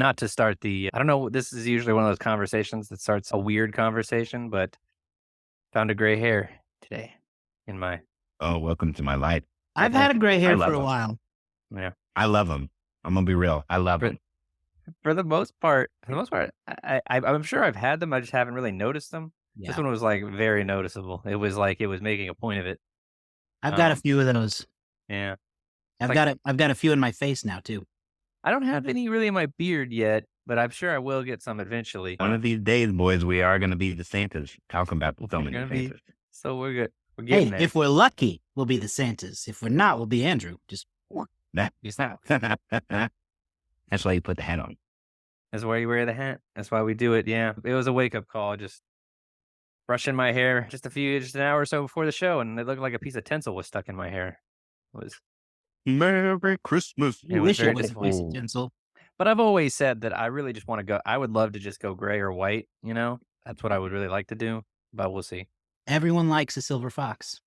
not to start I don't know, this is usually one of those conversations that starts a weird conversation, but found a gray hair today in my, Oh, welcome to my life. I've had a gray I hair love for a them. while. yeah. I love them. I'm gonna be real. I love For, them. for the most part, I'm sure I've had them. I just haven't really noticed them. This Yeah. one was like very noticeable. It was like it was making a point of it. I've got a Um, few of those. yeah. I've like- got a few in my face now too. I don't have any really in my beard yet, but I'm sure I will get some eventually. One of these days, boys, we are gonna be the Santas. Talking about so We're many gonna be- Santas. So we're good. We're Hey, getting there. if we're lucky, we'll be the Santas. If we're not, we'll be Andrew. Just Just now. That's why you put the hat on. That's why you wear the hat. That's why we do it. Yeah. It was a wake up call. Just brushing my hair just an hour or so before the show, and it looked like a piece of tinsel was stuck in my hair. It was, Merry Christmas. It was wish very it was a piece of Oh. tinsel. but I've always said that I really just want to go. I would love to just go gray or white. That's what I would really like to do. But we'll see. Everyone likes a silver fox.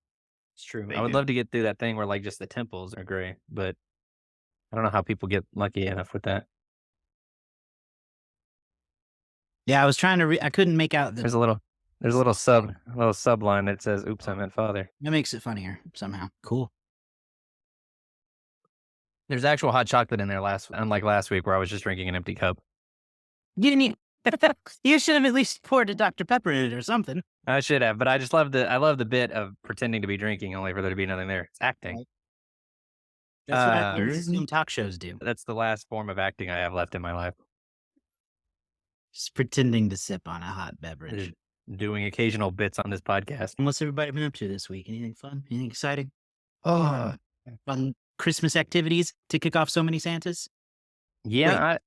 It's true. They I would do. love to get through that thing where like just the temples are gray, but I don't know how people get lucky enough with that. Yeah, I was trying to. I couldn't make out There's the. a little sub line that says, "Oops, I meant father." That makes it funnier somehow. Cool. There's actual hot chocolate in there unlike last week where I was just drinking an empty cup. You didn't. You should have at least poured a Dr. Pepper in it or something. I should have, but I just love I love the bit of pretending to be drinking only for there to be nothing there. It's acting. Right. That's what I Uh, assume talk shows do. That's the last form of acting I have left in my life. Just pretending to sip on a hot beverage. Doing occasional bits on this podcast. And what's everybody been up to this week? Anything fun? Anything exciting? Fun Christmas activities to kick off so many Santas? Yeah,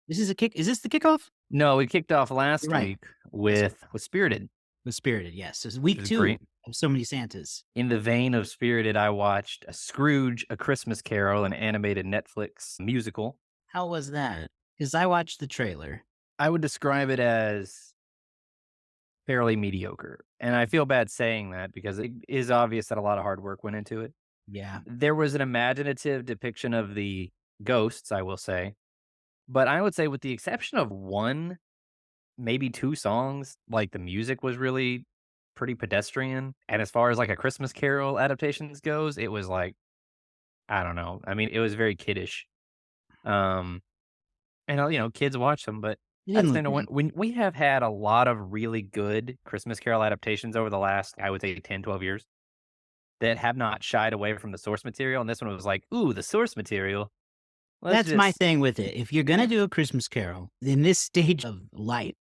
Is this the kickoff? no, we kicked off last You're right. week with Spirited. With Spirited, yes. This is week Which is 2 great. of so many Santas. In the vein of Spirited, I watched Scrooge: A Christmas Carol, an animated Netflix musical. How was that? Because I watched the trailer. I would describe it as fairly mediocre. And I feel bad saying that because it is obvious that a lot of hard work went into it. Yeah. There was an imaginative depiction of the ghosts, I will say. But I would say with the exception of one, maybe two songs, like the music was really pretty pedestrian. And as far as like a Christmas Carol adaptations goes, it was like, I don't know. I mean, it was very kiddish. And kids watch them, but It that's didn't look when we have had a lot of really good Christmas Carol adaptations over the last, I would say 10, 12 years that have not shied away from the source material. And this one was like, ooh, the source material. That's my thing with it. If you're going to do a Christmas Carol in this stage of life,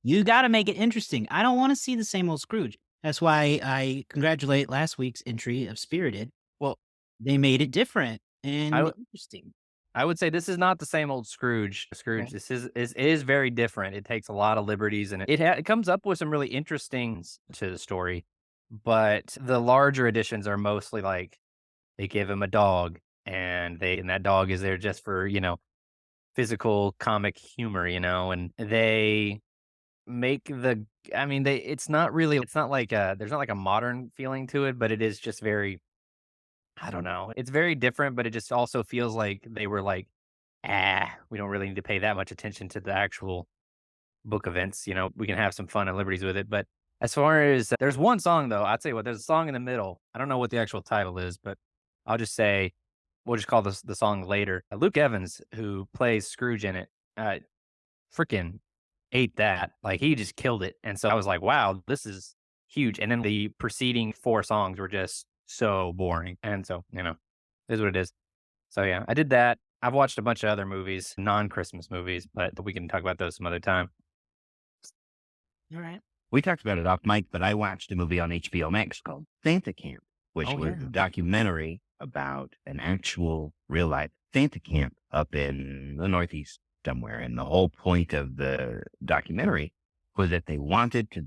you got to make it interesting. I don't want to see the same old Scrooge. That's why I congratulate last week's entry of Spirited. Well, they made it different and interesting. I would say this is not the same old Scrooge. Okay. This is very different. It takes a lot of liberties, and it comes up with some really interesting to the story. But the larger editions are mostly like they give him a dog, and that dog is there just for physical comic humor, and they make it's not like there's not like a modern feeling to it, but it is just very, I don't know. It's very different, but it just also feels like they were like, we don't really need to pay that much attention to the actual book events. We can have some fun and liberties with it. But as far as there's one song though, I'll tell you what, there's a song in the middle. I don't know what the actual title is, but I'll just say, we'll just call this the song later. Luke Evans, who plays Scrooge in it, freaking ate that. Like he just killed it. And so I was like, wow, this is huge. And then the preceding 4 songs were just so boring. And so, it is what it is. So yeah, I did that. I've watched a bunch of other movies, non-Christmas movies, but we can talk about those some other time. All right. We talked about it off mic, but I watched a movie on HBO Max called Santa Camp, which was a documentary about an actual real life Santa camp up in the Northeast somewhere. And the whole point of the documentary was that they wanted to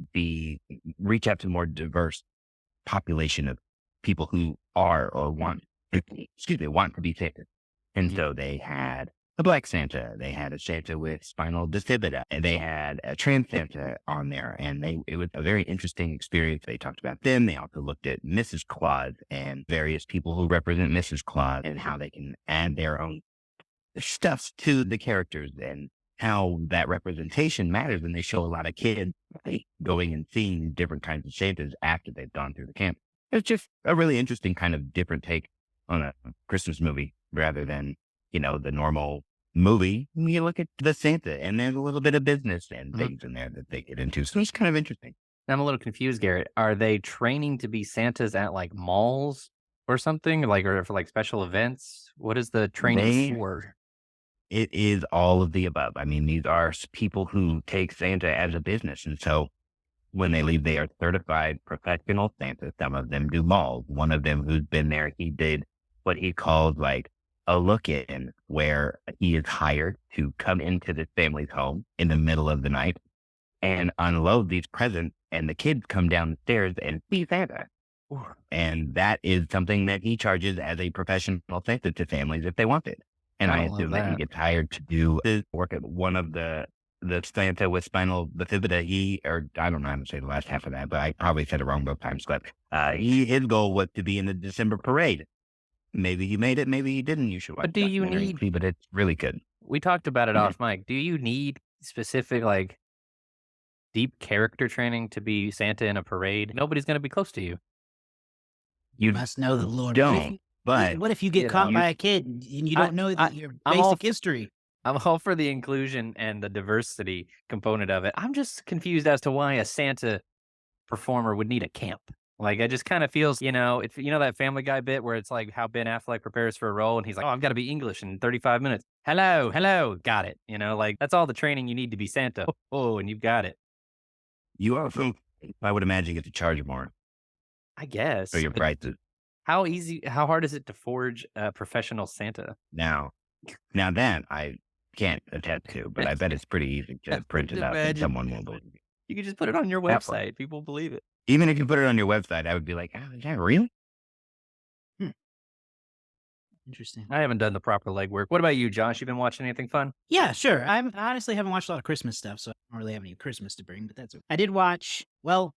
reach out to a more diverse population of people who are or want to be Santa. And so they had a Black Santa, they had a Santa with spinal bifida, and they had a trans Santa on there. And it was a very interesting experience. They talked about them. They also looked at Mrs. Claus and various people who represent Mrs. Claus and how they can add their own stuff to the characters and how that representation matters. And they show a lot of kids going and seeing different kinds of Santas after they've gone through the camp. It's just a really interesting kind of different take on a Christmas movie rather than, the normal movie. You look at the Santa and there's a little bit of business and things in there that they get into. So it's kind of interesting. I'm a little confused, Garrett. Are they training to be Santas at like malls or something? Or for like special events? What is the training for? It is all of the above. I mean, these are people who take Santa as a business. And so when they leave, they are certified professional Santas. Some of them do malls. One of them who's been there, he did what he called like a look-in, where he is hired to come into this family's home in the middle of the night and unload these presents, and the kids come down the stairs and see Santa. And that is something that he charges as a professional Santa to families if they want it. And I assume that he gets hired to do work at one of the Santa with spinal bifida. I don't know how to say the last half of that, but I probably said it wrong both times. But his goal was to be in the December parade. Maybe he made it, maybe he didn't. You should watch. But do you need? But it's really good. We talked about it off mic. Do you need specific like deep character training to be Santa in a parade? Nobody's going to be close to you. You must know the Lord. Don't. But what if you get caught by a kid and you don't know your basic history? I'm all for the inclusion and the diversity component of it. I'm just confused as to why a Santa performer would need a camp. Like, it just kind of feels, if that Family Guy bit where it's like how Ben Affleck prepares for a role and he's like, oh, I've got to be English in 35 minutes. Hello, got it. Like that's all the training you need to be Santa. Oh, and you've got it. You also, I would imagine, get to charge more. I guess. For your prices. How hard is it to forge a professional Santa? Now that I can't attest to, but I bet it's pretty easy to print it out and someone will believe it. You can just put it on your website. People believe it. Even if you put it on your website, I would be like, oh, is that real? Interesting. I haven't done the proper legwork. What about you, Josh? You been watching anything fun? Yeah, sure. I honestly haven't watched a lot of Christmas stuff, so I don't really have any Christmas to bring, but that's okay. I did watch, I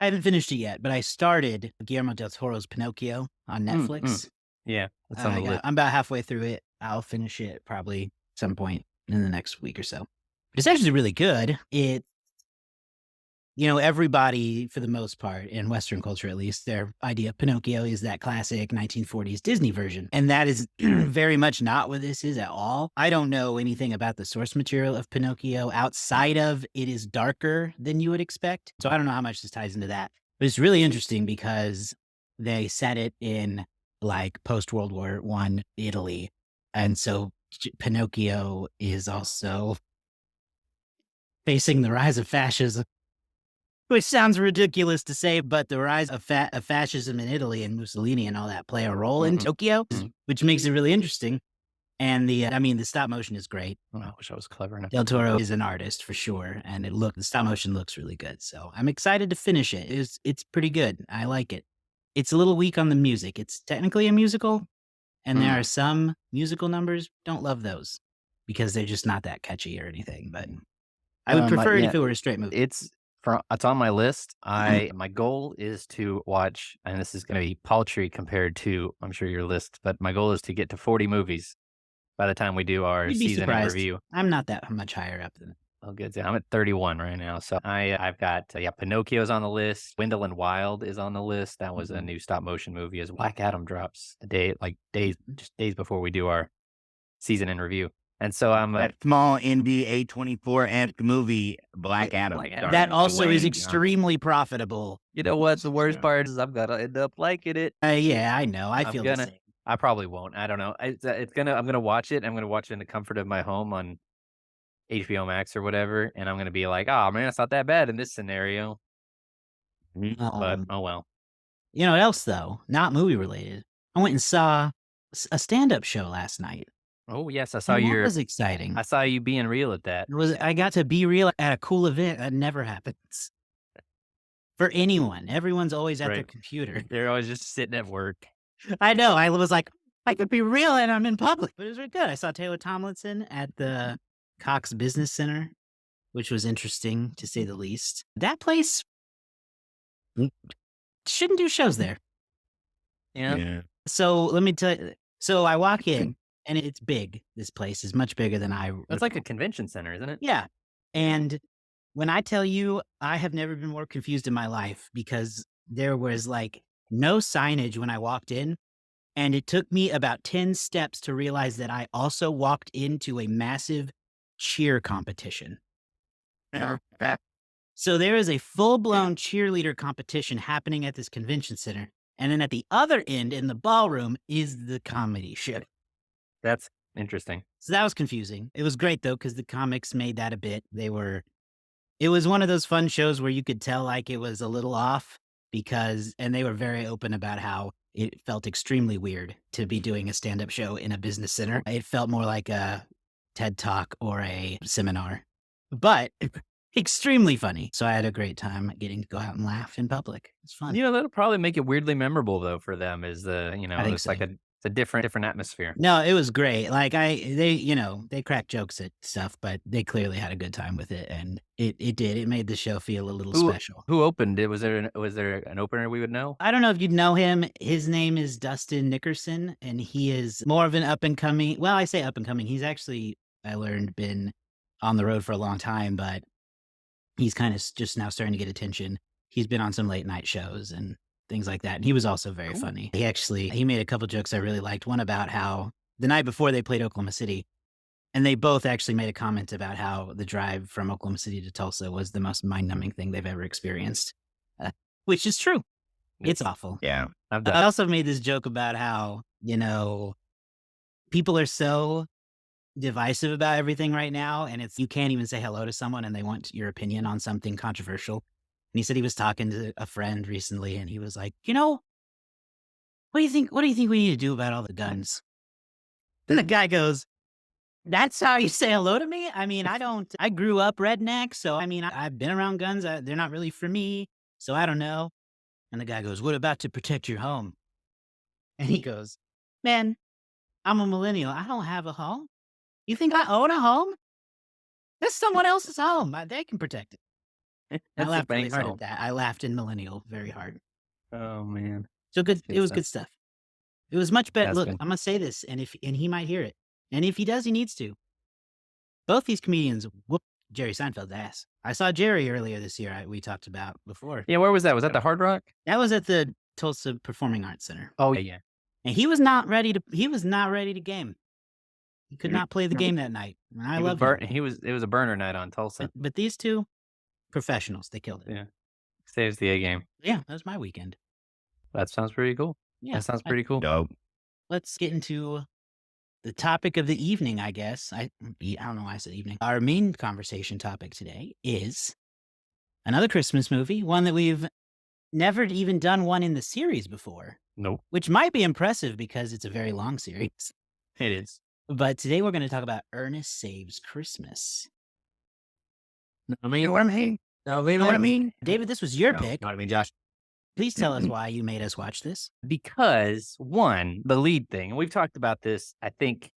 haven't finished it yet, but I started Guillermo del Toro's Pinocchio on Netflix. Yeah, that's on the list. I'm about halfway through it. I'll finish it probably some point in the next week or so. But it's actually really good. Everybody, for the most part, in Western culture at least, their idea of Pinocchio is that classic 1940s Disney version. And that is very much not what this is at all. I don't know anything about the source material of Pinocchio outside of it is darker than you would expect. So I don't know how much this ties into that. But it's really interesting because they set it in like post-World War I Italy. And so Pinocchio is also facing the rise of fascism. Which sounds ridiculous to say, but the rise of fascism in Italy and Mussolini and all that play a role in Tokyo, which makes it really interesting. And the stop motion is great. Oh, I wish I was clever enough. Del Toro is an artist for sure, and the stop motion looks really good. So I'm excited to finish it. It's pretty good. I like it. It's a little weak on the music. It's technically a musical, and there are some musical numbers. Don't love those because they're just not that catchy or anything. But I would prefer it if it were a straight movie. It's on my list. My goal is to watch, and this is going to be paltry compared to, I'm sure, your list, but my goal is to get to 40 movies by the time we do our season in review. I'm not that much higher up than. Oh, good. I'm at 31 right now. So I've got, Pinocchio's on the list. Wendell and Wild is on the list. That was a new stop motion movie as Black Adam drops days before we do our season in review. And so I'm that small indie A24 movie, Black Adam. That also is extremely profitable. You know what's the worst part is I'm gonna end up liking it. Yeah, I know. I feel the same. I probably won't. I don't know. I'm gonna watch it. I'm gonna watch it in the comfort of my home on HBO Max or whatever, and I'm gonna be like, oh man, it's not that bad in this scenario. But oh well. You know what else though? Not movie related. I went and saw a stand-up show last night. Oh yes, I saw you. That was exciting. I saw you being real at that. I got to be real at a cool event. That never happens for anyone. Everyone's always at their computer. They're always just sitting at work. I know. I was like, I could be real and I'm in public, but it was really good. I saw Taylor Tomlinson at the Cox Business Center, which was interesting to say the least. That place shouldn't do shows there. Yeah. So let me tell you. So I walk in and it's big. This place is much bigger than I That's like a recall. convention center, isn't it? Yeah. And when I tell you, I have never been more confused in my life because there was like no signage when I walked in. And it took me about 10 steps to realize that I also walked into a massive cheer competition. So there is a full blown cheerleader competition happening at this convention center. And then at the other end in the ballroom is the comedy show. That's interesting. So that was confusing. It was great though, because the comics made that a bit. It was one of those fun shows where you could tell like it was a little off and they were very open about how it felt extremely weird to be doing a stand-up show in a business center. It felt more like a TED Talk or a seminar, but extremely funny. So I had a great time getting to go out and laugh in public. It's fun. That'll probably make it weirdly memorable though for them. I think It's so. like it's a different atmosphere. No, it was great. Like they cracked jokes at stuff, but they clearly had a good time with it, and it made the show feel a little special. Who opened it? Was there an opener we would know? I don't know if you'd know him. His name is Dustin Nickerson, and he is more of an up and coming. Well, I say up and coming. He's actually, I learned, been on the road for a long time, but he's kind of just now starting to get attention. He's been on some late night shows and things like that. And he was also very funny. He made a couple jokes I really liked. One about how the night before they played Oklahoma City, and they both actually made a comment about how the drive from Oklahoma City to Tulsa was the most mind-numbing thing they've ever experienced, which is true. It's awful. Yeah. I also made this joke about how, people are so divisive about everything right now, and you can't even say hello to someone and they want your opinion on something controversial. And he said he was talking to a friend recently, and he was like, what do you think we need to do about all the guns? Then the guy goes, that's how you say hello to me? I mean, I grew up redneck, so I mean, I've been around guns. They're not really for me, so I don't know. And the guy goes, what about to protect your home? And he goes, man, I'm a millennial. I don't have a home. You think I own a home? That's someone else's home. They can protect it. I laughed really hard at that. I laughed in millennial very hard. Oh man. So good. It was good stuff. It was much better. Look, good. I'm gonna say this, and he might hear it, and if he does, he needs to. Both these comedians whooped Jerry Seinfeld's ass. I saw Jerry earlier this year. We talked about before. Yeah, where was that? Was that the Hard Rock? That was at the Tulsa Performing Arts Center. Oh yeah. And he was not ready to game. He could not play the game that night. And I love him. It was a burner night on Tulsa. But these two professionals, they killed it. Yeah. Saves the A game. Yeah, that was my weekend. That sounds pretty cool. Yeah, that sounds pretty cool. Dope. Let's get into the topic of the evening, I guess. I don't know why I said evening. Our main conversation topic today is another Christmas movie, one that we've never even done one in the series before. Nope. Which might be impressive because it's a very long series. It is. But today we're going to talk about Ernest Saves Christmas. You know what I mean? You know what I mean? David, this was your pick. Know what I mean, Josh? Please tell us why you made us watch this. Because one, the lead thing, and we've talked about this, I think,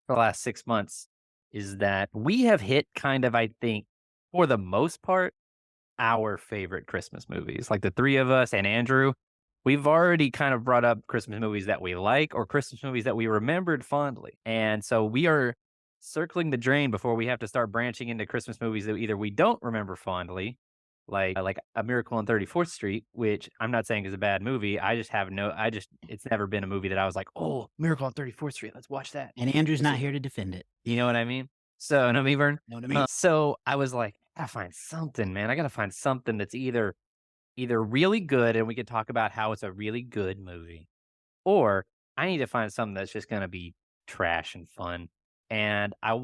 for the last 6 months, is that we have hit kind of, I think, for the most part, our favorite Christmas movies. Like the three of us and Andrew, we've already kind of brought up Christmas movies that we like or Christmas movies that we remembered fondly. And so we are circling the drain before we have to start branching into Christmas movies that either we don't remember fondly, like A Miracle on 34th Street, which I'm not saying is a bad movie. It's never been a movie that I was like, oh, Miracle on 34th Street, let's watch that. And Andrew's not here to defend it. You know what I mean? So, know what I mean? So I was like, I gotta find something, man. I gotta find something that's either really good and we can talk about how it's a really good movie, or I need to find something that's just gonna be trash and fun. And I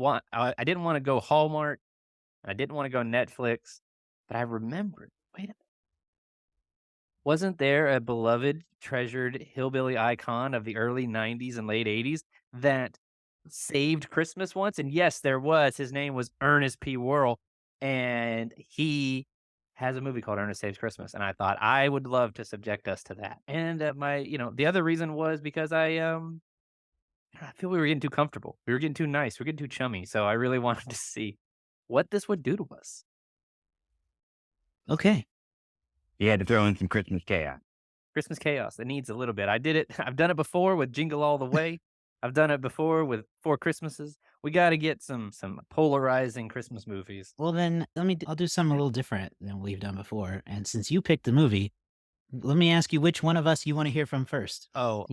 didn't want to go Hallmark, I didn't want to go Netflix, but I remembered, wait a minute. Wasn't there a beloved, treasured hillbilly icon of the early 90s and late 80s that saved Christmas once? And yes, there was. His name was Ernest P. Worrell, and he has a movie called Ernest Saves Christmas. And I thought I would love to subject us to that. And the other reason was because I feel we were getting too comfortable. We were getting too nice. We were getting too chummy. So I really wanted to see what this would do to us. Okay. You had to throw in some Christmas chaos. Christmas chaos. It needs a little bit. I did it. I've done it before with Jingle All the Way. I've done it before with 4 Christmases. We got to get some polarizing Christmas movies. Well, then I'll do something a little different than we've done before. And since you picked the movie, let me ask you which one of us you want to hear from first. Oh,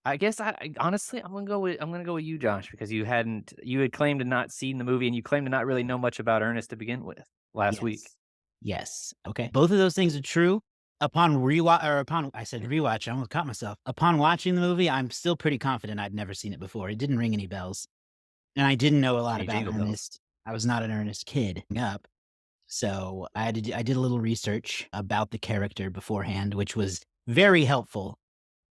I guess honestly I'm gonna go with you, Josh, because you had claimed to not seen the movie and you claimed to not really know much about Ernest to begin with last week. Yes. Yes. Okay. Both of those things are true. Upon rewatch, or upon I said rewatch, I almost caught myself. Upon watching the movie, I'm still pretty confident I'd never seen it before. It didn't ring any bells, and I didn't know a lot Any about jingle bells. Ernest. I was not an Ernest kid growing up, so I did a little research about the character beforehand, which was very helpful.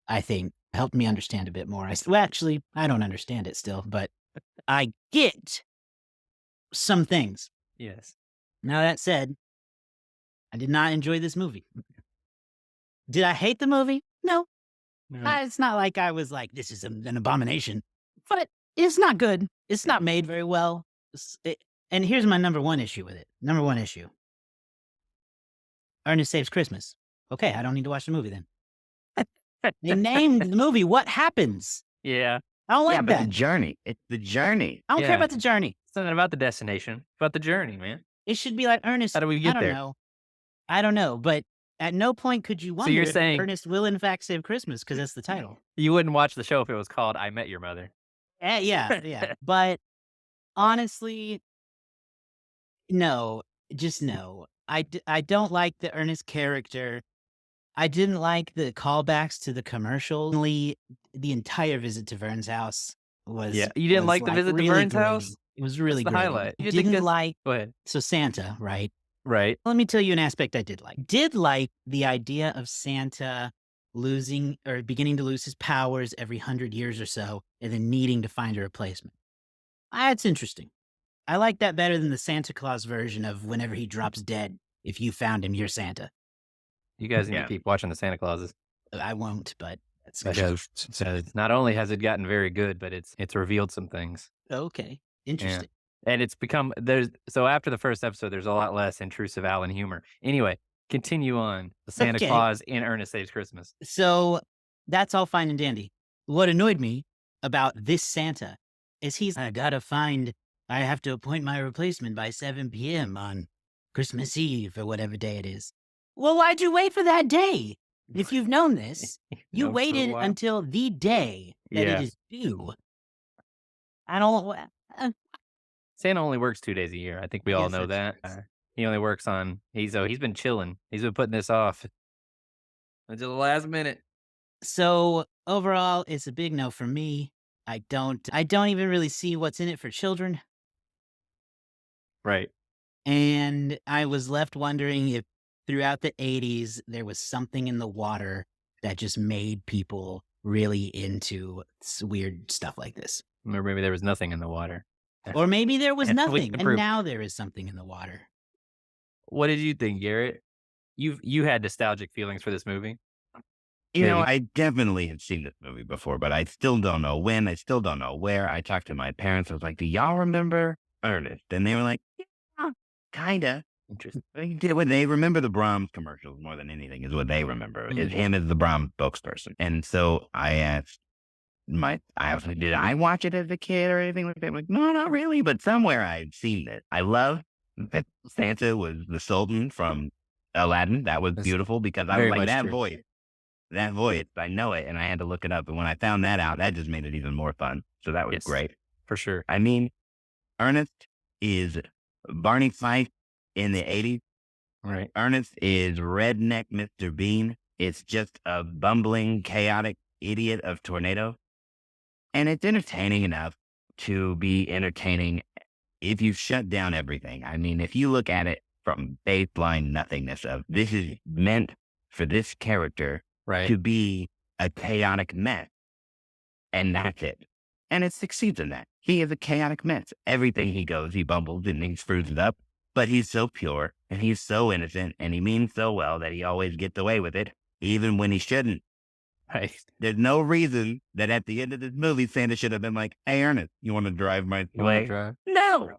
I think helped me understand a bit more. Well, actually, I don't understand it still, but I get some things. Yes. Now that said, I did not enjoy this movie. Did I hate the movie? No. It's not like I was like, this is an abomination, but it's not good. It's not made very well. And here's my number one issue with it. Number one issue. Ernest Saves Christmas. Okay, I don't need to watch the movie then. They named the movie What Happens. Yeah. I don't like Yeah, but the that. journey. It's the journey. I don't care Yeah. about the journey. It's not about the destination, it's about the journey, man. It should be like Ernest. How do we I get don't there? know. I don't know, but at no point could you wonder you're if saying- Ernest will in fact save Christmas because that's the title. You wouldn't watch the show if it was called I Met Your Mother. Yeah. But honestly, no, just no. I don't like the Ernest character. I didn't like the callbacks to the commercial. The entire visit to Vern's house was. Yeah. You didn't was, like the visit to really Vern's grating. house? It was really the grating. highlight. You think Didn't that's- like Go ahead. so Santa, right? Right. Let me tell you an aspect I did like. Did like the idea of Santa losing or beginning to lose his powers every 100 years or so and then needing to find a replacement. That's interesting. I like that better than the Santa Claus version of whenever he drops dead. If you found him, you're Santa. You guys need Yeah. to keep watching the Santa Clauses. I won't, but that's Because not only has it gotten very good, but it's revealed some things. okay. Interesting. And it's become so after the first episode, there's a lot less intrusive Alan humor. Anyway, continue on. The Santa Okay. Claus in Ernest Saves Christmas. So that's all fine and dandy. What annoyed me about this Santa is I have to appoint my replacement by 7 p.m. on Christmas Eve or whatever day it is. Well, why'd you wait for that day? If you've known this, you Known for a waited while. until the day that Yeah. it is due. I don't. Santa only works 2 days a year. I think we all Yes, know that. that's true. He only works on. He's been chilling. He's been putting this off until the last minute. So overall, it's a big no for me. I don't even really see what's in it for children. Right. And I was left wondering if throughout the 80s, there was something in the water that just made people really into weird stuff like this. Or maybe there was nothing in the water. Or maybe there was And we nothing, can and prove- now there is something in the water. What did you think, Garrett? You had nostalgic feelings for this movie. You know, Maybe. I definitely had seen this movie before, but I still don't know when. I still don't know where. I talked to my parents. I was like, do y'all remember Ernest? And they were like, yeah, kind of. Interesting. They remember the Brahms commercials more than anything is what they remember. Is him as the Brahms spokesperson. And so I asked I was like, did I watch it as a kid or anything like that? I'm like, no, not really, but somewhere I've seen it. I love that Santa was the Sultan from Aladdin. That was That's beautiful because I was very like, much that true. voice, I know it. And I had to look it up. And when I found that out, that just made it even more fun. So that was Yes. great. For sure. I mean, Ernest is Barney Fife in the 80s. Right. Ernest is redneck Mr. Bean. It's just a bumbling, chaotic idiot of Tornado. And it's entertaining enough to be entertaining if you shut down everything. I mean, if you look at it from baseline nothingness of this is meant for this character Right. to be a chaotic mess. And that's it. And it succeeds in that. He is a chaotic mess. Everything he goes, he bumbles and he screws it up. But he's so pure and he's so innocent and he means so well that he always gets away with it, even when he shouldn't. Right. There's no reason that at the end of this movie, Santa should have been like, hey, Ernest, you want to drive my You wanna way? drive? No,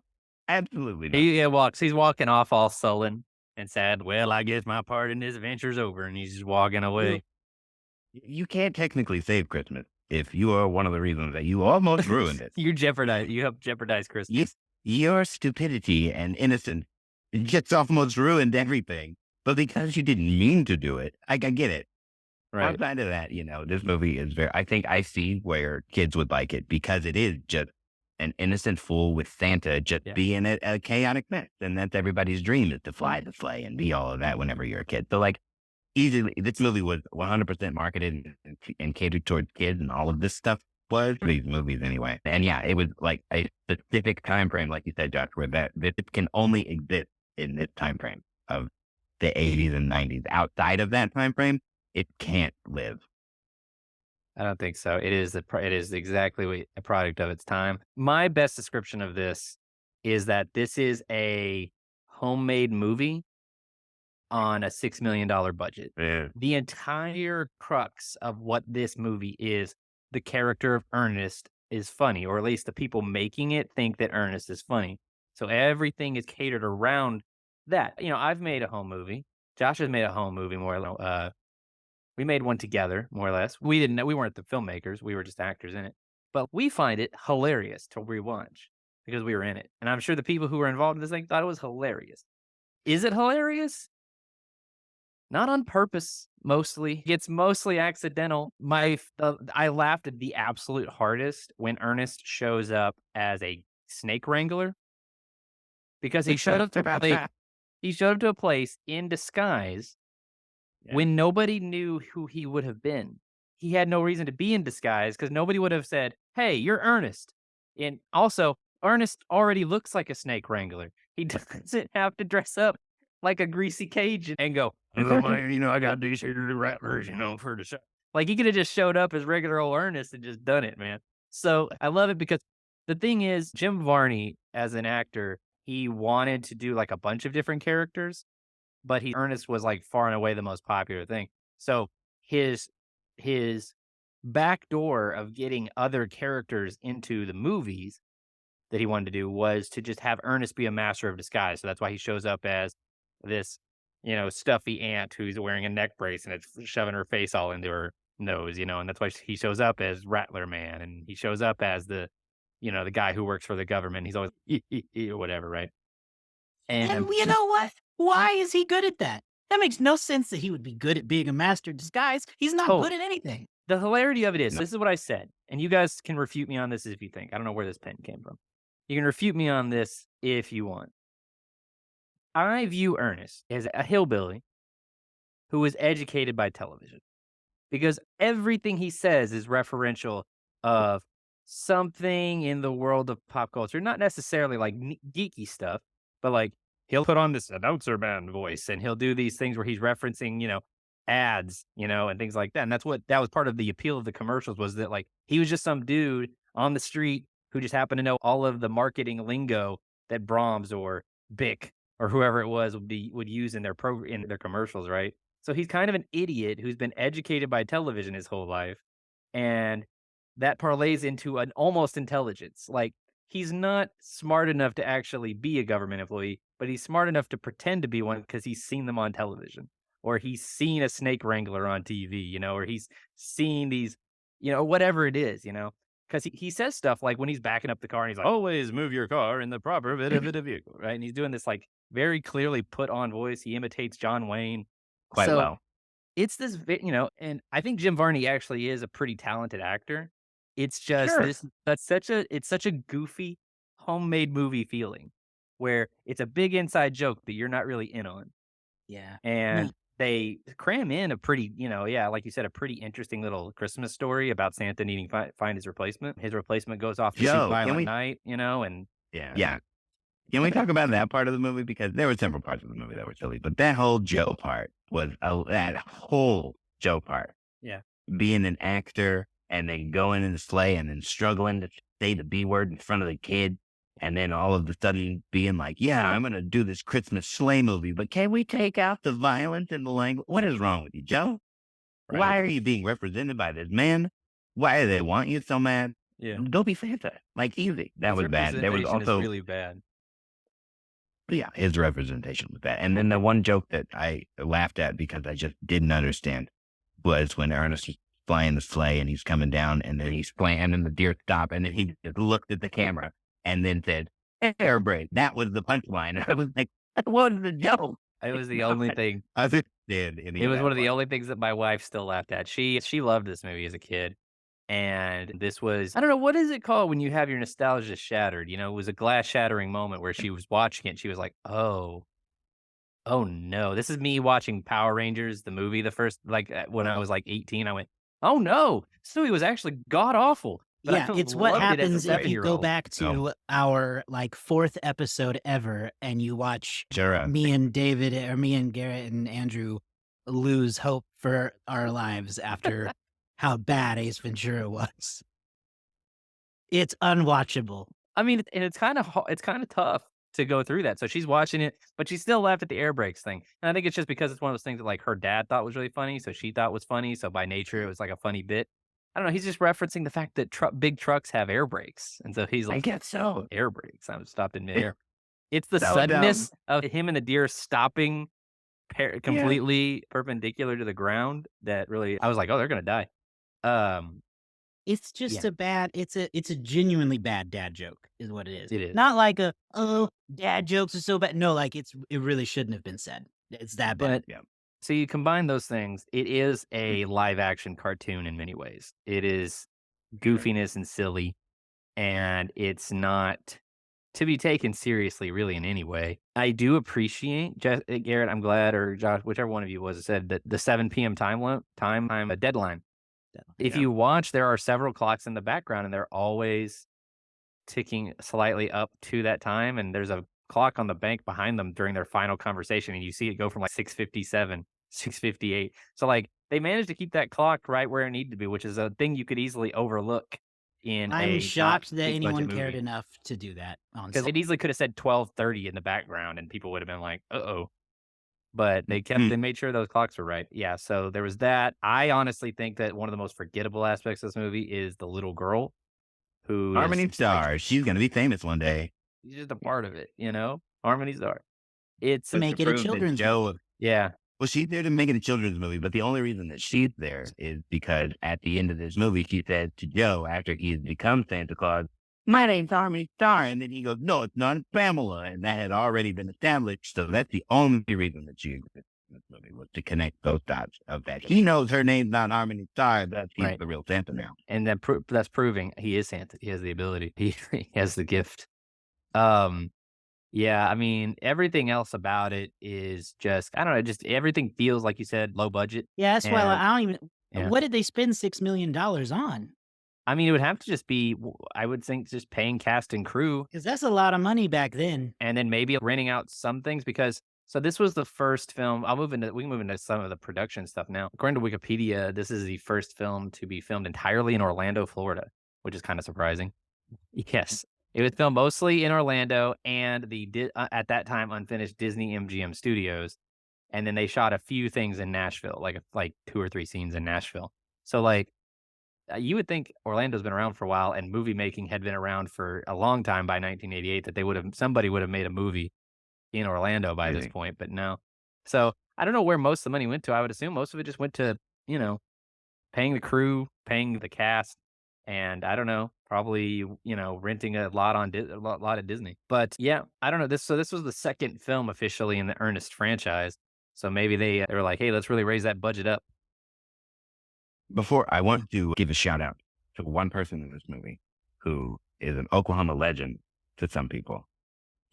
absolutely not. He's walking off all sullen and sad. Well, I guess my part in this adventure's over, and he's just walking away. You can't technically save Christmas if you are one of the reasons that you almost ruined it. You help jeopardize Christmas. Your stupidity and innocence just almost ruined everything. But because you didn't mean to do it, I get it. Right. Outside of that, this movie is I think I see where kids would like it because it is just an innocent fool with Santa just being a chaotic mess. And that's everybody's dream, is to fly the sleigh and be all of that whenever you're a kid. So like easily, this movie was 100% marketed and catered towards kids, and all of this stuff was these movies anyway. And yeah, it was like a specific time frame, like you said, Josh, where that it can only exist in this time frame of the 80s and 90s. Outside of that time frame, it can't live. I don't think so. It is exactly a product of its time. My best description of this is that this is a homemade movie on a $6 million budget. Yeah. The entire crux of what this movie is, the character of Ernest is funny, or at least the people making it think that Ernest is funny. So everything is catered around that. I've made a home movie. Josh has made a home movie more or less. We made one together, more or less. We weren't the filmmakers. We were just actors in it. But we find it hilarious to rewatch because we were in it. And I'm sure the people who were involved in this thing thought it was hilarious. Is it hilarious? Not on purpose, mostly. It's mostly accidental. I laughed at the absolute hardest when Ernest shows up as a snake wrangler because he showed up to a place in disguise when nobody knew who he would have been. He had no reason to be in disguise because nobody would have said, "Hey, you're Ernest." And also, Ernest already looks like a snake wrangler. He doesn't have to dress up like a greasy cage and go, I got these here rattlers, for the show. Like, he could have just showed up as regular old Ernest and just done it, man. So I love it because the thing is, Jim Varney, as an actor, he wanted to do like a bunch of different characters, but Ernest was like far and away the most popular thing. So his back door of getting other characters into the movies that he wanted to do was to just have Ernest be a master of disguise. So that's why he shows up as this, stuffy ant who's wearing a neck brace and it's shoving her face all into her nose, and that's why he shows up as Rattler Man, and he shows up as the guy who works for the government. He's always or whatever, right? And you know what? Why is he good at that? That makes no sense that he would be good at being a master of disguise. He's not good at anything. The hilarity of it is, this is what I said, and you guys can refute me on this if you think. I don't know where this pen came from. You can refute me on this if you want. I view Ernest as a hillbilly who was educated by television because everything he says is referential of something in the world of pop culture, not necessarily like geeky stuff, but like he'll put on this announcer man voice and he'll do these things where he's referencing, ads, and things like that. And that was part of the appeal of the commercials, was that like he was just some dude on the street who just happened to know all of the marketing lingo that Brahms or Bic or whoever it was would use in their commercials, right? So he's kind of an idiot who's been educated by television his whole life, and that parlays into an almost intelligence. Like, he's not smart enough to actually be a government employee, but he's smart enough to pretend to be one because he's seen them on television, or he's seen a snake wrangler on TV, or he's seen these, whatever it is, because he says stuff like when he's backing up the car and he's like, "Always move your car in the proper vehicle," right? And he's doing this like very clearly put on voice. He imitates John Wayne quite well. It's this, and I think Jim Varney actually is a pretty talented actor. It's just it's such a goofy homemade movie feeling where it's a big inside joke that you're not really in on. Yeah. And they cram in a pretty, like you said, a pretty interesting little Christmas story about Santa needing to find his replacement. His replacement goes off to shoot Violent Night, and yeah. Can we talk about that part of the movie? Because there were several parts of the movie that were silly, but that whole Joe part was Yeah. Being an actor and then going in the sleigh and then struggling to say the B word in front of the kid. And then all of a sudden being like, yeah, I'm going to do this Christmas sleigh movie, but can we take out the violence and the language? What is wrong with you, Joe? Right. Why are you being represented by this man? Why do they want you so mad? Yeah. Don't be Santa. Like, easy. That was bad. There was also really bad. Yeah, his representation was bad. And then the one joke that I laughed at because I just didn't understand was when Ernest was flying the sleigh and he's coming down and then he's flying and then the deer stopped and then he just looked at the camera and then said, air brake. That was the punchline. And I was like, that was the joke. It was the only thing. I just did. It was one of the only things that my wife still laughed at. She loved this movie as a kid. And this was, I don't know, what is it called when you have your nostalgia shattered? You know, it was a glass shattering moment where she was watching it and she was like, oh no. This is me watching Power Rangers, the movie, the first, like when I was like 18. I went, oh no, this movie was actually god awful. But Yeah, it's what loved it as a happens if you go 7-year-old. back to our like 4th episode ever and you watch Sure. me and David or me and Garrett and Andrew lose hope for our lives after how bad Ace Ventura was. It's unwatchable. I mean, and it's kind of tough to go through that. So she's watching it, but she still laughed at the air brakes thing. And I think it's just because it's one of those things that like her dad thought was really funny, so she thought was funny. So by nature, it was like a funny bit. I don't know. He's just referencing the fact that big trucks have air brakes, and so he's I like, guess so. air brakes. I'm stopped in midair. It's the So suddenness of him and the deer stopping completely perpendicular to the ground that really, I was like, oh, they're gonna die. It's just it's a genuinely bad dad joke is what it is. It is. Not like oh, dad jokes are so bad. No, like it really shouldn't have been said. It's that bad. But so you combine those things, it is a live action cartoon in many ways. It is goofiness and silly, and it's not to be taken seriously really in any way. I do appreciate, Garrett, I'm glad, or Josh, whichever one of you was, said that the 7 p.m. a deadline. If you watch, there are several clocks in the background, and they're always ticking slightly up to that time. And there's a clock on the bank behind them during their final conversation, and you see it go from like 6:57, 6:58. So like they managed to keep that clock right where it needed to be, which is a thing you could easily overlook in I'm shocked that big budget anyone cared movie. enough to do that. Because Honestly, it easily could have said 12:30 in the background, and people would have been like, "Uh-oh." But they made sure those clocks were right. Yeah, so there was that. I honestly think that one of the most forgettable aspects of this movie is the little girl who Harmony is like, Star. She's going to be famous one day. she's just a part of it, you know? Harmony Star. It's to make it a prove that children's Joe. yeah. Well, she's there to make it a children's movie, but the only reason that she's there is because at the end of this movie, she says to Joe, after he's become Santa Claus, my name's Harmony Star. And then he goes, no, it's not, it's Pamela. And that had already been established. So that's the only reason that she exists in this movie, was to connect those dots of that. He knows her name's not Harmony Star, but he's Right. the real Santa now. And that's proving he is Santa. He has the ability. He has the gift. Yeah, I mean, everything else about it is just, I don't know, just everything feels like you said, low budget. Yeah, that's why And I don't even. yeah. What did they spend $6 million on? I mean, it would have to just be, I would think, just paying cast and crew, Because that's a lot of money back then. and then maybe renting out some things because, so this was the first film. We can move into some of the production stuff now. According to Wikipedia, this is the first film to be filmed entirely in Orlando, Florida, which is kind of surprising. Yes. It was filmed mostly in Orlando and at that time unfinished Disney MGM studios. And then they shot a few things in Nashville, like 2 or 3 scenes in Nashville. So like, you would think Orlando's been around for a while and movie making had been around for a long time by 1988, that somebody would have made a movie in Orlando by this Really? point, but no. So I don't know where most of the money went to. I would assume most of it just went to, paying the crew, paying the cast, and I don't know, probably, renting a lot on a lot at Disney. But yeah, I don't know. This was the second film officially in the Ernest franchise. So maybe they were like, hey, let's really raise that budget up. Before, I want to give a shout out to one person in this movie who is an Oklahoma legend to some people.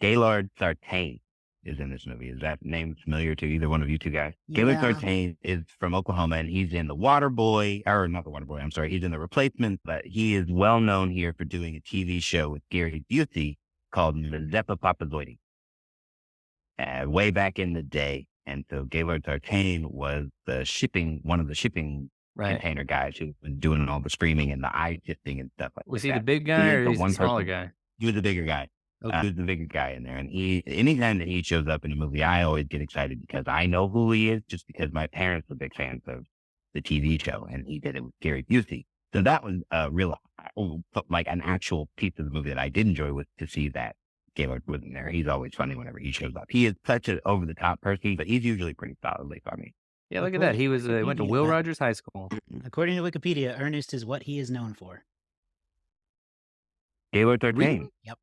Gaylord Sartain is in this movie. Is that name familiar to either one of you two guys? Gaylord Yeah. Sartain is from Oklahoma, and he's in The Waterboy, or not The Waterboy, I'm sorry. He's in The Replacement, but he is well known here for doing a TV show with Gary Busey called Mazeppa Papazoidi. Way back in the day. And so Gaylord Sartain was one of the shipping Right. container guys who've been doing all the screaming and the eye shifting and stuff like that. Was he the big guy or the he's the one smaller person- guy? He was the bigger guy. Okay. He was the bigger guy in there. And anytime that he shows up in a movie, I always get excited because I know who he is just because my parents were big fans of the TV show, and he did it with Gary Busey. So that was like an actual piece of the movie that I did enjoy, was to see that Gaylord was in there. He's always funny whenever he shows up. He is such an over-the-top person, but he's usually pretty solidly funny. Yeah, look at that. According He to was he went to Will Wikipedia, Rogers High School. according to Wikipedia, Ernest is what he is known for. Gaylord 13. Really? Yep.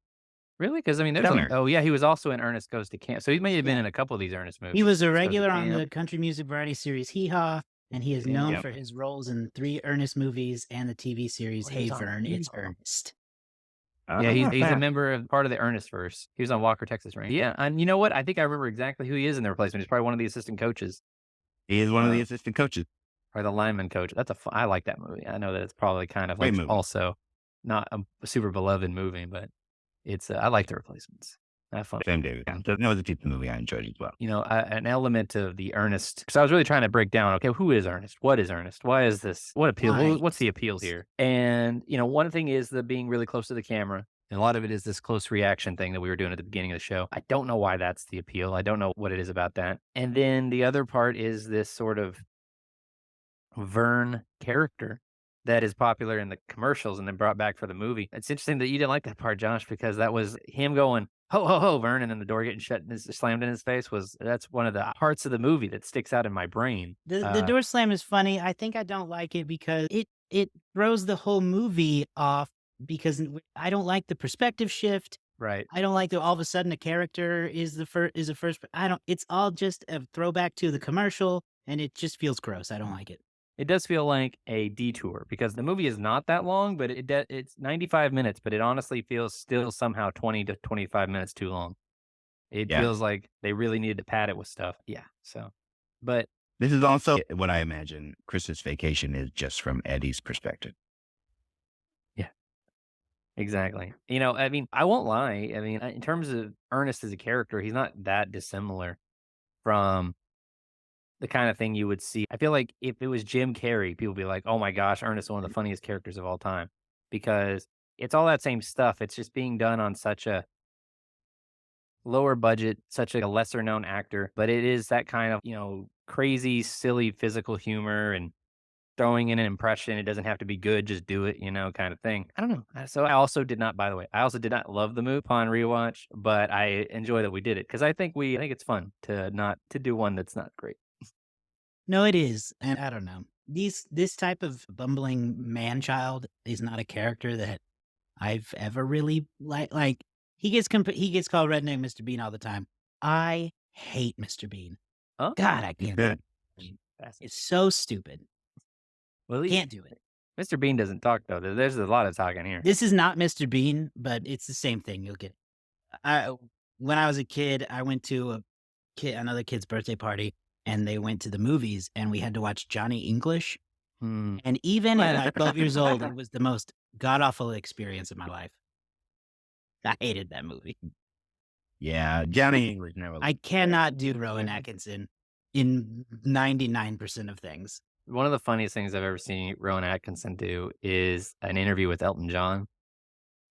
Really? Because I mean, Summer. oh yeah, he was also in Ernest Goes to Camp. So he may have been Yeah. in a couple of these Ernest movies. He was a Ernest Goes to regular on the Camp. country music variety series Hee Haw, and he is known Yep. for his roles in 3 Ernest movies and the TV series Well, he Hey was on Vern, It's Hee Haw. Ernest. Yeah, he's a Fat. member of part of the Ernest verse. He was on Walker, Texas Ranger. Yeah, and you know what? I think I remember exactly who he is in the replacement. He's probably one of the assistant coaches He is one of the assistant coaches. or the lineman coach. I like that movie. I know that it's probably kind of Great like movie. also not a super beloved movie, but it's I like the replacements. Have fun. Same David. That was a type of movie I enjoyed as well. You know, an element of the Ernest, because I was really trying to break down, okay, who is Ernest? What is Ernest? Why is this? What appeal? Why What's the is appeal Ernest? here? And, you know, one thing is the being really close to the camera. And a lot of it is this close reaction thing that we were doing at the beginning of the show. I don't know why that's the appeal. I don't know what it is about that. And then the other part is this sort of Vern character that is popular in the commercials and then brought back for the movie. It's interesting that you didn't like that part, Josh, because that was him going, ho, ho, ho, Vern, and then the door getting shut and slammed in his face. That's one of the parts of the movie that sticks out in my brain. The door slam is funny. I think I don't like it because it throws the whole movie off because I don't like the perspective shift. Right. I don't like that all of a sudden a character is the first. It's all just a throwback to the commercial, and it just feels gross. I don't like it. It does feel like a detour because the movie is not that long, but it's 95 minutes, but it honestly feels still somehow 20 to 25 minutes too long. It Yeah. feels like they really needed to pad it with stuff. Yeah. So, but This is also what I imagine Christmas Vacation is, just from Eddie's perspective. exactly. You know, I mean, I won't lie. I mean, in terms of Ernest as a character, he's not that dissimilar from the kind of thing you would see. I feel like if it was Jim Carrey, people would be like, "Oh my gosh, Ernest is one of the funniest characters of all time," because it's all that same stuff. It's just being done on such a lower budget, such a lesser known actor, but it is that kind of, you know, crazy, silly physical humor and throwing in an impression. It doesn't have to be good, just do it, you know, kind of thing. I don't know. So I also did not, by the way, I also did not love the movie upon rewatch, but I enjoy that we did it because I think it's fun to do one that's not great. No, it is, and I don't know. This type of bumbling man child is not a character that I've ever really like. He gets called Redneck Mr. Bean all the time. I hate Mr. Bean. Huh? God, I can't. Yeah. It's so stupid. Well, at least Can't do it. Mr. Bean doesn't talk though. There's a lot of talking here. This is not Mr. Bean, but it's the same thing. You'll get. When I was a kid, I went to another kid's birthday party, and they went to the movies, and we had to watch Johnny English. Hmm. And even at 12 years old, it was the most god awful experience of my life. I hated that movie. Yeah, Johnny English never. I cannot do Rowan Atkinson in 99% of things. One of the funniest things I've ever seen Rowan Atkinson do is an interview with Elton John.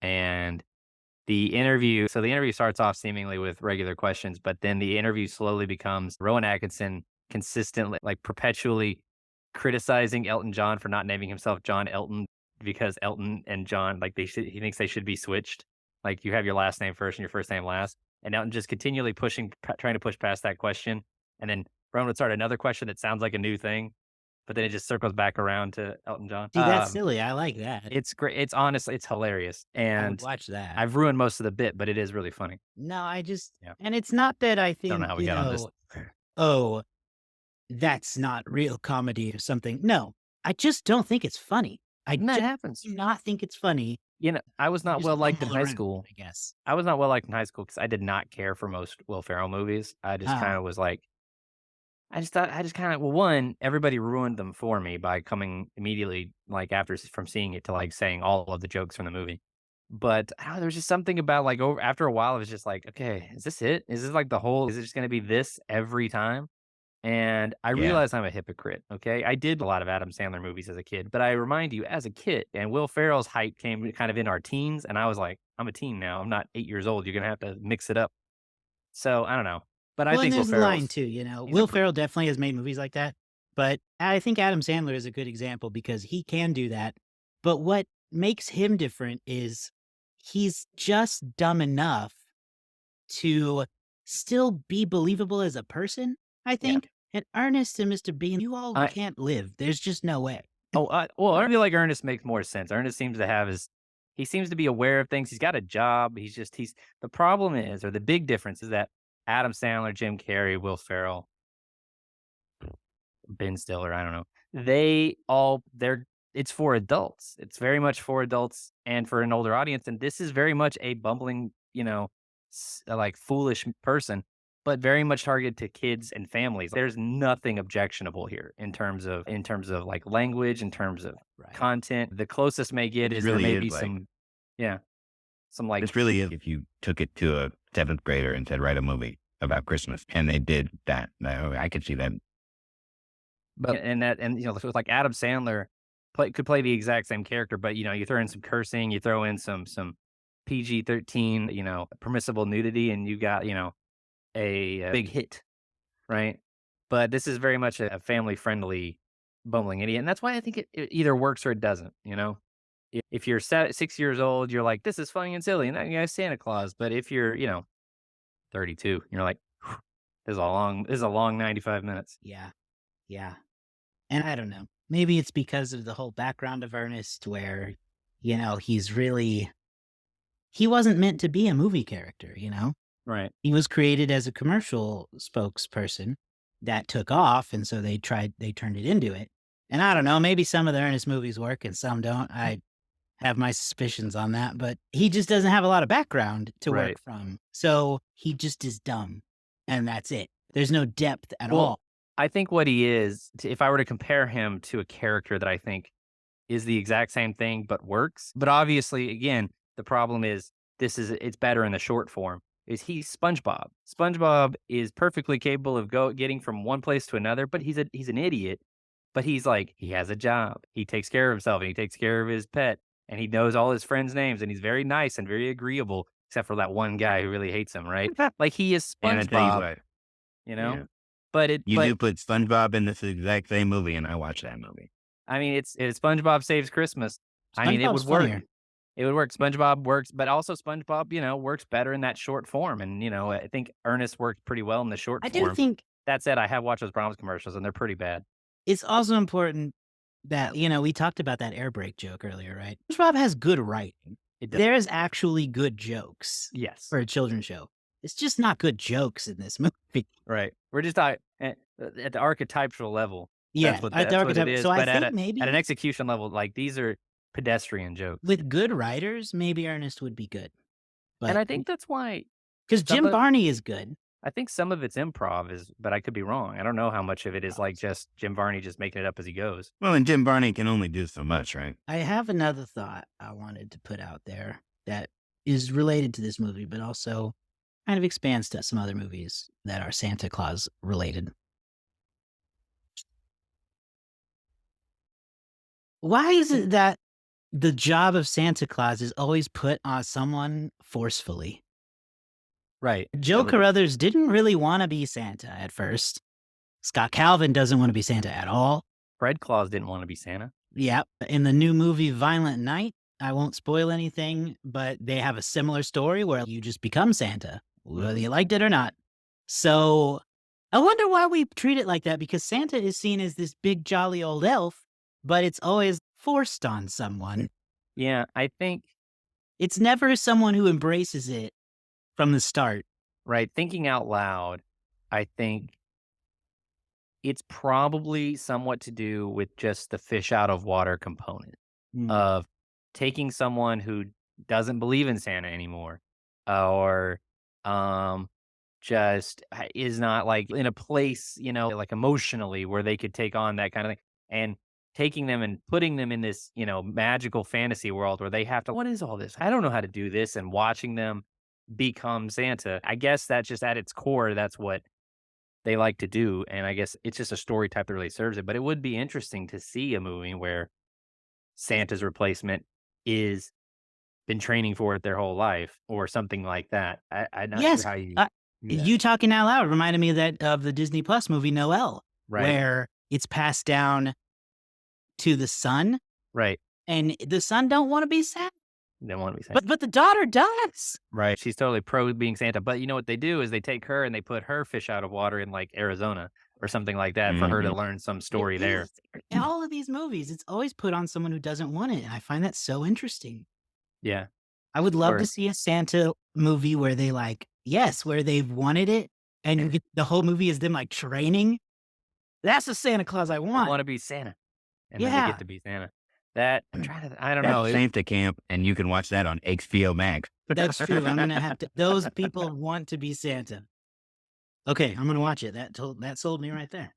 And the interview starts off seemingly with regular questions, but then the interview slowly becomes Rowan Atkinson consistently, like perpetually criticizing Elton John for not naming himself John Elton because Elton and John, like he thinks they should be switched. Like you have your last name first and your first name last. And Elton just continually trying to push past that question. And then Rowan would start another question that sounds like a new thing, but then it just circles back around to Elton John. See, that's silly. I like that. It's great. It's honestly, it's hilarious. I And would watch that. I've ruined most of the bit, but it is really funny. No, Yeah. and it's not that I think, Don't know how we got on this. oh, that's not real comedy or something. No, I just don't think it's funny. I And that just happens. do not think it's funny. You know, I was not Just well liked in bumble high around, school. I guess. I was not well liked in high school because I did not care for most Will Ferrell movies. I just Oh. kind of was like, I just kind of, well, one, everybody ruined them for me by coming immediately, like from seeing it to like saying all of the jokes from the movie. But I don't know, there was just something about like after a while, it was just like, okay, is this it? Is this like is it just going to be this every time? And I Yeah. realize I'm a hypocrite, okay? I did a lot of Adam Sandler movies as a kid, but I remind you, as a kid, and Will Ferrell's hype came kind of in our teens, and I was like, I'm a teen now. I'm not 8 years old. You're gonna have to mix it up. So I don't know, but I Well, and think Will there's a line Ferrell's too, he's Will a Ferrell definitely has made movies like that, but I think Adam Sandler is a good example because he can do that. But what makes him different is he's just dumb enough to still be believable as a person, I yeah. think. And Ernest and Mr. Bean, you all I can't live. There's just no way. well, I feel like Ernest makes more sense. Ernest seems to have his he seems to be aware of things. He's got a job. He's the problem is, or the big difference is that Adam Sandler, Jim Carrey, Will Ferrell, Ben Stiller, I don't know. They're it's for adults. It's very much for adults and for an older audience. And this is very much a bumbling, like foolish person, but very much targeted to kids and families. There's nothing objectionable here in terms of like language, in terms of Right. content. The closest may get It is there really may is be like yeah, some like this really is if you took it to a seventh grader and said, write a movie about Christmas, and they did that. No, I could see that. But so it's like Adam Sandler could play the exact same character, but you throw in some cursing, you throw in some PG-13, permissible nudity, and you got a big hit, right? But this is very much a family friendly bumbling idiot, and that's why I think it either works or it doesn't. If you're 6 years old, you're like, this is funny and silly, and that guy's Santa Claus. But if you're 32, you're like, this is a long 95 minutes. Yeah. Yeah. And I don't know. Maybe it's because of the whole background of Ernest where, he wasn't meant to be a movie character. Right. He was created as a commercial spokesperson that took off. And so they turned it into it. And I don't know, maybe some of the Ernest movies work and some don't. I have my suspicions on that, but he just doesn't have a lot of background to Right. work from. So he just is dumb and that's it. There's no depth at Well, all. I think what he is, if I were to compare him to a character that I think is the exact same thing but works, but obviously, again, the problem is it's better in the short form. Is he's SpongeBob? SpongeBob is perfectly capable of getting from one place to another, but he's an idiot. But he's like he has a job, he takes care of himself, and he takes care of his pet, and he knows all his friends' names, and he's very nice and very agreeable, except for that one guy who really hates him, right? Like he is And I tell you SpongeBob, what, you know. yeah, But you do put SpongeBob in this exact same movie, and I watched that movie. I mean, it's SpongeBob Saves Christmas. I mean, it SpongeBob's would work. funnier. It would work. SpongeBob works, but also SpongeBob, works better in that short form. And, I think Ernest worked pretty well in the short I do form. think That said, I have watched those Brahms commercials and they're pretty bad. it's also important that, we talked about that air brake joke earlier, right? SpongeBob has good writing. It does. There is actually good jokes Yes. for a children's show. It's just not good jokes in this movie. Right. We're just at the archetypal level. Yeah, That's what at the it archetype. is. So I But think at maybe an execution level, like these are pedestrian jokes. with good writers, maybe Ernest would be good. And But I think that's why because Jim Varney is good. I think some of it's improv but I could be wrong. I don't know how much of it is like just Jim Varney just making it up as he goes. Well, and Jim Varney can only do so much, right? I have another thought I wanted to put out there that is related to this movie, but also kind of expands to some other movies that are Santa Claus related. Why is it that the job of Santa Claus is always put on someone forcefully? Right. Joe Carruthers didn't really want to be Santa at first. Scott Calvin doesn't want to be Santa at all. Fred Claus didn't want to be Santa. Yep. In the new movie Violent Night, I won't spoil anything, but they have a similar story where you just become Santa, whether you liked it or not. So I wonder why we treat it like that, because Santa is seen as this big, jolly old elf, but it's always forced on someone. Yeah, I think It's never someone who embraces it from the start. right, thinking out loud, I think it's probably somewhat to do with just the fish out of water component of taking someone who doesn't believe in Santa anymore, or just is not like in a place, like emotionally where they could take on that kind of thing, and taking them and putting them in this, magical fantasy world where they have to, what is all this? I don't know how to do this, and watching them become Santa. I guess that's just at its core, that's what they like to do. And I guess it's just a story type that really serves it. But it would be interesting to see a movie where Santa's replacement is been training for it their whole life or something like that. I'm not Yes. sure how you do that. You talking out loud reminded me of the Disney Plus movie Noelle, Right. where it's passed down to the son, Right. and the son don't want to be Santa, They want to be Santa. but the daughter does. Right. She's totally pro being Santa. But you know what they do is they take her and they put her fish out of water in like Arizona. or something like that for her to learn some story there. In all of these movies, it's always put on someone who doesn't want it. And I find that so interesting. Yeah. I would love Or to see a Santa movie where they where they've wanted it. And the whole movie is them training. That's the Santa Claus I I want. want to be Santa. And then they Yeah. get to be Santa. That I'm trying to. I don't That's know. Santa Camp, and you can watch that on HBO Max. That's true. I'm going to have to. Those people want to be Santa. Okay, I'm going to watch it. That sold me right there.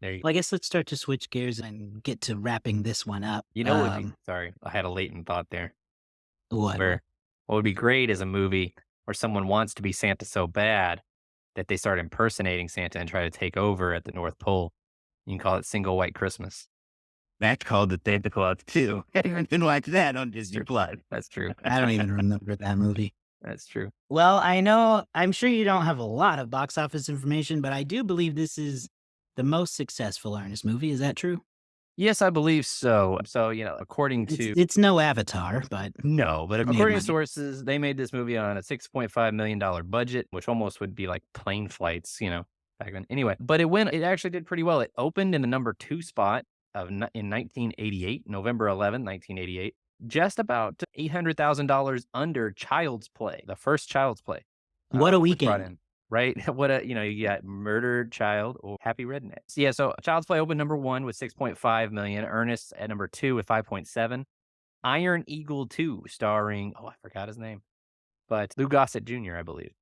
There you Well, I guess let's start to switch gears and get to wrapping this one up. You know what would be, sorry, I had a latent thought there. What? What would be great is a movie where someone wants to be Santa so bad that they start impersonating Santa and try to take over at the North Pole. You can call it Single White Christmas. That's called the Santa Claus 2. You can watch that on Disney Plus. That's true. I don't even remember that movie. That's true. Well, I'm sure you don't have a lot of box office information, but I do believe this is the most successful Ernest movie. Is that true? Yes, I believe so. So, according to It's no Avatar, but no, but made according money. to sources, they made this movie on a $6.5 million budget, which almost would be like plane flights, back then. Anyway, but it actually did pretty well. It opened in the number 2 spot in 1988, November 11, 1988, just about $800,000 under Child's Play, the first Child's Play. What a which brought weekend. in, right? You got Murdered Child or Happy Redneck. Yeah, so Child's Play opened number 1 with 6.5 million, Ernest at number 2 with 5.7, Iron Eagle 2 starring, I forgot his name, but Lou Gossett Jr., I believe,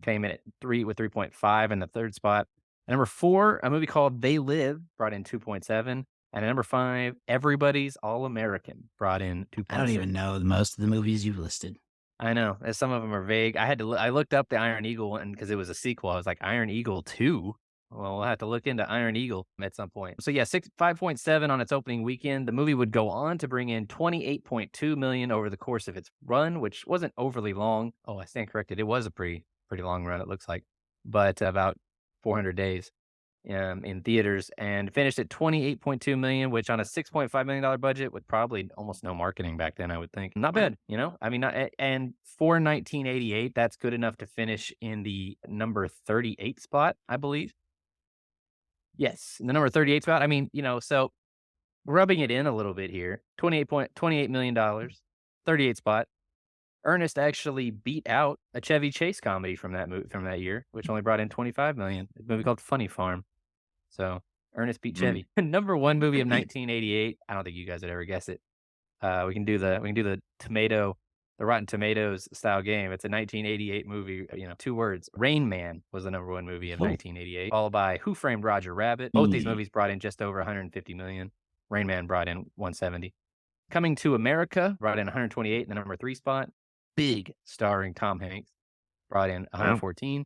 came in at 3 with 3.5 in the third spot. At number 4, a movie called They Live brought in 2.7. And at number 5, Everybody's All American brought in 2.6. I don't even know most of the movies you've listed. I know. Some of them are vague. I looked up the Iron Eagle one because it was a sequel. I was like, Iron Eagle 2? Well, we'll have to look into Iron Eagle at some point. So yeah, 5.7 on its opening weekend. The movie would go on to bring in 28.2 million over the course of its run, which wasn't overly long. Oh, I stand corrected. It was a pretty long run, it looks like, but about 400 days in theaters, and finished at 28.2 million, which on a $6.5 million budget with probably almost no marketing back then, I would think. Not bad, I mean, and for 1988, that's good enough to finish in the number 38 spot, I believe. Yes, in the number 38 spot. I mean, so rubbing it in a little bit here, $28 million, 38 spot. Ernest actually beat out a Chevy Chase comedy from that year, which only brought in 25 million. A movie called Funny Farm. So Ernest beat Chevy. Number 1 movie of 1988. I don't think you guys would ever guess it. We can do the Rotten Tomatoes style game. It's a 1988 movie. 2 words. Rain Man was the number 1 movie of 1988, followed by Who Framed Roger Rabbit. Both these movies brought in just over 150 million. Rain Man brought in 170. Coming to America brought in 128 in the number 3 spot. Big, starring Tom Hanks, brought in 114.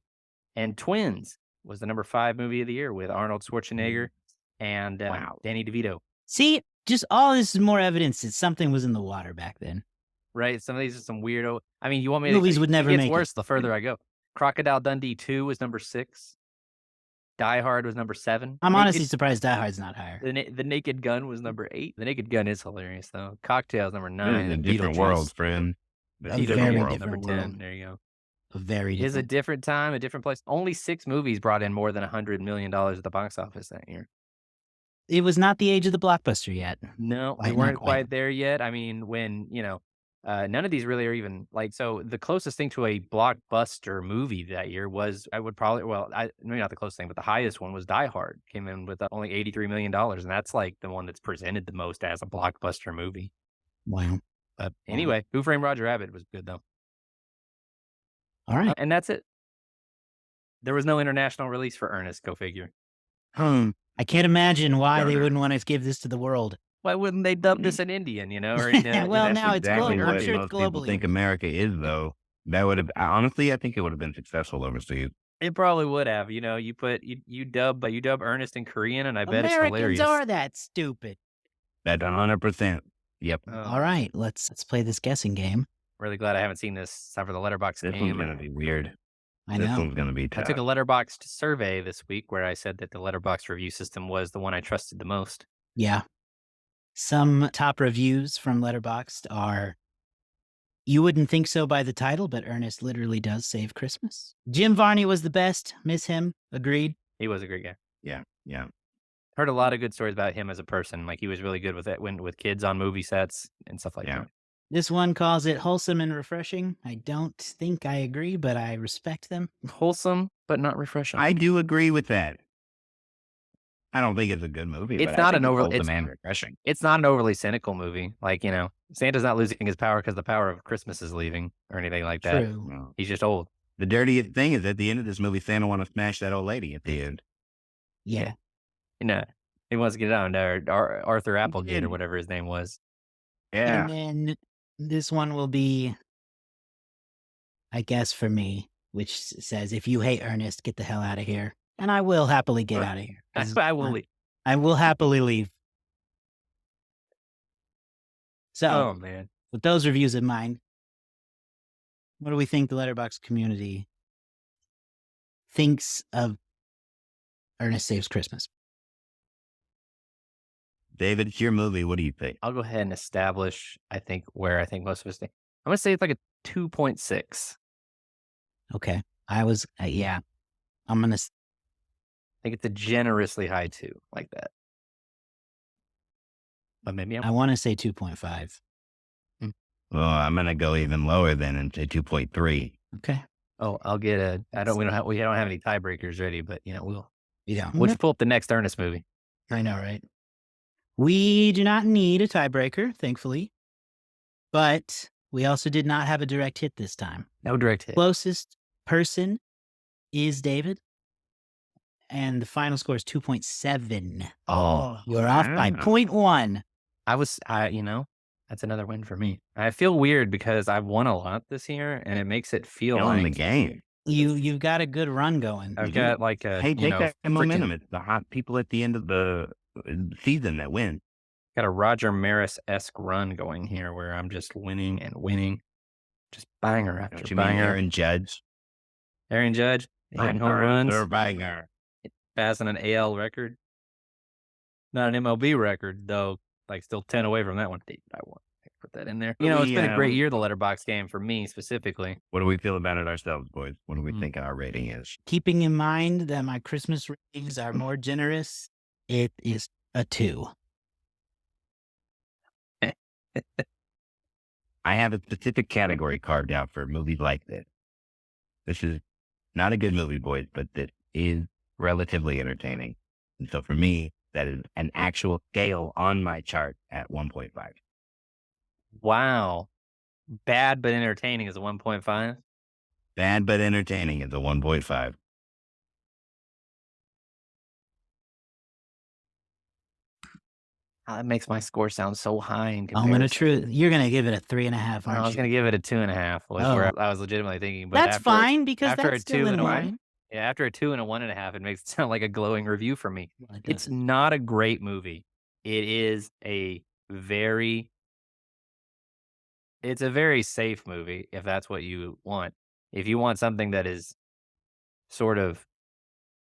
And Twins was the number 5 movie of the year with Arnold Schwarzenegger and Danny DeVito. See, just all this is more evidence that something was in the water back then. Right? Some of these are some weirdo. I mean, you want me Movies to... would never it make gets worse it. the further I go. Crocodile Dundee 2 was number 6. Die Hard was number 7. I'm honestly surprised Die Hard's not higher. The Naked Gun was number 8. The Naked Gun is hilarious, though. Cocktails number 9. A different world, friend. A very World, different number 10. world. There you go. Very It is a different. different time, a different place. Only 6 movies brought in more than $100 million at the box office that year. It was not the age of the blockbuster yet. No, we Not weren't quite. quite there yet. I mean, when, none of these really are even so the closest thing to a blockbuster movie that year was, maybe not the closest thing, but the highest one was Die Hard. Came in with only $83 million. And that's like the one that's presented the most as a blockbuster movie. Wow. But anyway, Who Framed Roger Rabbit was good though. All right. And that's it. There was no international release for Ernest, go figure. I can't imagine why they wouldn't want to give this to the world. Why wouldn't they dub this in Indian, Or Well, now it's exactly global. what I'm sure it's most people globally. think America is, though. That would have honestly, I think it would have been successful overseas. It probably would have. You dub Ernest in Korean, and I bet it's Americans hilarious. are that stupid. That's 100%. Yep. All right, let's play this guessing game. Really glad I haven't seen this time for the Letterboxd This game. one's gonna be weird. I This know. one's gonna be I tough. took a Letterboxd survey this week where I said that the Letterboxd review system was the one I trusted the most. Yeah. Some top reviews from Letterboxd are, you wouldn't think so by the title, but Ernest literally does save Christmas. Jim Varney was the best. Miss him. Agreed. He was a great guy. Yeah. Yeah. Heard a lot of good stories about him as a person. Like he was really good with it with kids on movie sets and stuff like Yeah. that. This one calls it wholesome and refreshing. I don't think I agree, but I respect them. Wholesome, but not refreshing. I do agree with that. I don't think it's a good movie, It's but not I an think it's over. wholesome and refreshing. It's not an overly cynical movie. Like Santa's not losing his power because the power of Christmas is leaving or anything like that. True. No. He's just old. The dirtiest thing is at the end of this movie, Santa want to smash that old lady at the end. Yeah. He wants to get out there. Arthur Applegate or did. whatever his name was. Yeah. And then this one will be, I guess, for me, which says, if you hate Ernest, get the hell out of here. And I will happily get out of here. I will leave. I will happily leave. So, Oh man. with those reviews in mind, what do we think the Letterboxd community thinks of Ernest Saves Christmas? David, it's your movie. What do you think? I'll go ahead and establish, where I think most of us think. I'm going to say it's like a 2.6. Okay. I was, yeah. I'm going to, I think it's a generously high 2, like that. But maybe I want to say 2.5. Well, I'm going to go even lower then and say 2.3. Okay. Oh, I'll get we don't have any tiebreakers ready, but we'll Yeah. you pull up the next Ernest movie. I know, right? We do not need a tiebreaker, thankfully. But we also did not have a direct hit this time. No direct hit. Closest person is David. And the final score is 2.7. Oh, You're off by 0.1. That's another win for me. I feel weird because I've won a lot this year, and it makes it feel in the like game. You've got a good run going. I've got like a Hey, take that momentum. It's the hot people at the end of the season that win. Got a Roger Maris-esque run going here where I'm just winning and winning. Just banger after Don't you banger. mean Aaron Judge? Aaron Judge, hitting home runs, They're banger. passing an AL record. Not an MLB record, though, like still 10 away from that one. I want to put that in there. It's been a great year, the Letterboxd game, for me specifically. What do we feel about it ourselves, boys? What do we think our rating is? Keeping in mind that my Christmas ratings are more generous, it is a 2. I have a specific category carved out for movies like this. This is not a good movie, boys, but this is relatively entertaining. And so for me, that is an actual scale on my chart at 1.5. Wow. Bad but entertaining is a 1.5. Bad but entertaining is a 1.5. That makes my score sound so high in I'm comparison. you're gonna give it a 3.5, aren't you? I was going to give it a 2.5. Was where I was legitimately thinking. But That's fine because after that's a still 2 in and a line. 1, after a 2 and a 1.5, it makes it sound like a glowing review for me. Well, it It's does. not a great movie. It's a very safe movie if that's what you want. If you want something that is sort of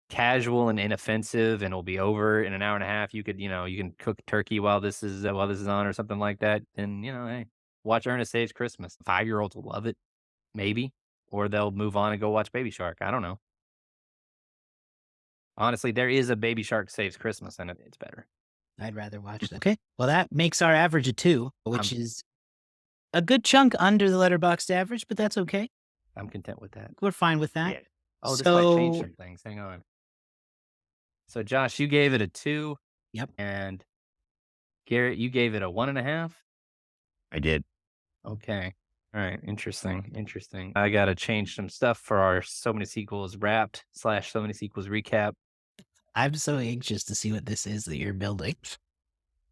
casual and inoffensive and will be over in an hour and a half, you can cook turkey while this is on or something like that. Then hey, watch Ernest Saves Christmas. 5-year-olds will love it, maybe, or they'll move on and go watch Baby Shark. I don't know. Honestly, there is a Baby Shark Saves Christmas, and it's better. I'd rather watch that. Okay. Well, that makes our average a 2, which is a good chunk under the Letterboxd average, but that's okay. I'm content with that. We're fine with that. Yeah. Oh, this might change some things. Hang on. So, Josh, you gave it a 2. Yep. And Garrett, you gave it a 1.5. I did. Okay. All right. Interesting. I got to change some stuff for our So Many Sequels Wrapped / So Many Sequels Recap. I'm so anxious to see what this is that you're building.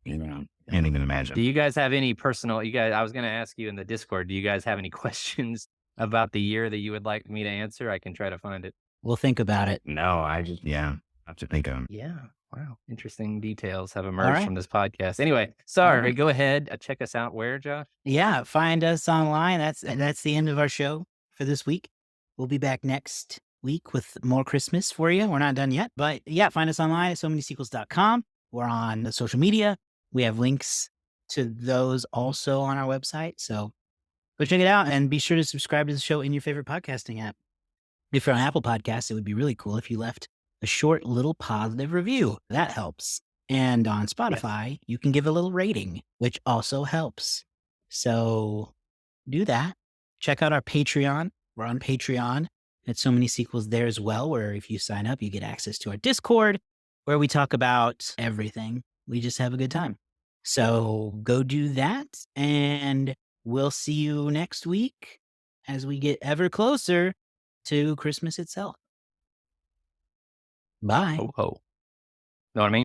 Can't even imagine. Do you guys have any personal, I was going to ask you in the Discord, do you guys have any questions about the year that you would like me to answer? I can try to find it. We'll think about it. No, I just, have to think of them. Yeah. Wow. Interesting details have emerged from this podcast. Anyway, sorry. Go ahead. Check us out where, Josh? Yeah. Find us online. That's the end of our show for this week. We'll be back next week with more Christmas for you. We're not done yet, but yeah, find us online at somanysequels.com. We're on the social media. We have links to those also on our website. So go check it out and be sure to subscribe to the show in your favorite podcasting app. If you're on Apple Podcasts, it would be really cool if you left a short little positive review. That helps. And on Yes. Spotify, you can give a little rating, which also helps. So do that. Check out our Patreon. We're on Patreon. It's So Many Sequels there as well, where if you sign up, you get access to our Discord, where we talk about everything. We just have a good time. So go do that, and we'll see you next week as we get ever closer to Christmas itself. Bye. Ho ho. Know what I mean?